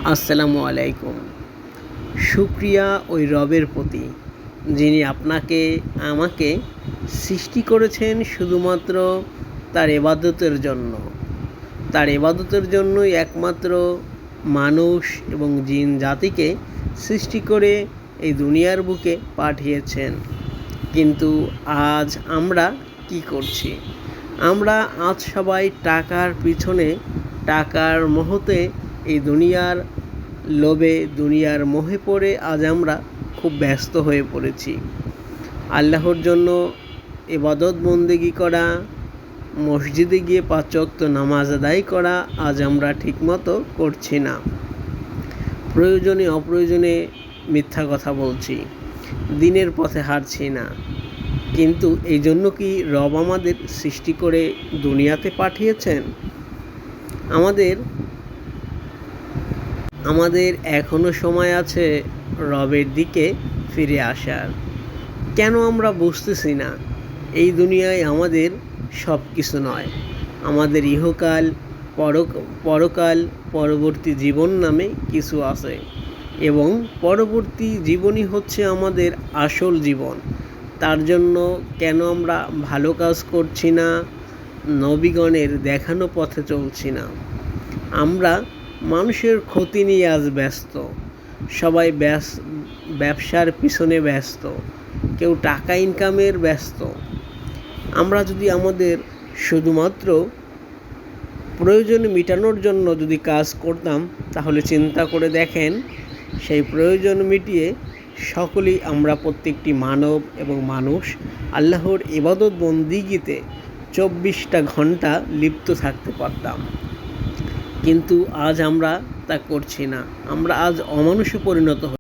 আসসালামু আলাইকুম। শুকরিয়া ওই রবের প্রতি যিনি আপনাকে আমাকে সৃষ্টি করেছেন শুধুমাত্র তার ইবাদতের জন্য। তার ইবাদতের জন্যই একমাত্র মানুষ এবং জিন জাতিকে সৃষ্টি করে এই দুনিয়ার বুকে পাঠিয়েছেন। কিন্তু আজ আমরা কি করছি? আমরা আজ সবাই টাকার পিছনে, টাকার মোহতে, এই দুনিয়ার লোভে, দুনিয়ার মোহে পড়ে আজ আমরা খুব ব্যস্ত হয়ে পড়েছি। আল্লাহর জন্য ইবাদত বন্দেগি করা, মসজিদে গিয়ে ৫ ওয়াক্ত নামাজ আদায় করা আজ আমরা ঠিকমতো করছি না। প্রয়োজনে অপ্রয়োজনে মিথ্যা কথা বলছি, দিনের পথে হাঁটছি না। কিন্তু এই জন্য কি রব আমাদের সৃষ্টি করে দুনিয়াতে পাঠিয়েছেন? আমাদের এখনও সময় আছে রবের দিকে ফিরে আসার। কেন আমরা বুঝতেছি না? এই দুনিয়ায় আমাদের সব কিছু নয়। আমাদের ইহকাল, পরকাল, পরবর্তী জীবন নামে কিছু আছে এবং পরবর্তী জীবনই হচ্ছে আমাদের আসল জীবন। তার জন্য কেন আমরা ভালো কাজ করছি না, নবীগণের দেখানো পথে চলছি না? আমরা মানুষের ক্ষতি নিয়ে আজ ব্যস্ত। সবাই ব্যবসার পিছনে ব্যস্ত, কেউ টাকা ইনকামের ব্যস্ত। আমরা যদি আমাদের শুধুমাত্র প্রয়োজন মেটানোর জন্য যদি কাজ করতাম, তাহলে চিন্তা করে দেখেন, সেই প্রয়োজন মিটিয়ে সকলেই আমরা প্রত্যেকটি মানব এবং মানুষ আল্লাহর ইবাদত বন্দিগিতে ২৪টা ঘন্টা লিপ্ত থাকতে পারতাম। কিন্তু আজ আমরা তা করছি না। আমরা আজ অমানুষে পরিণত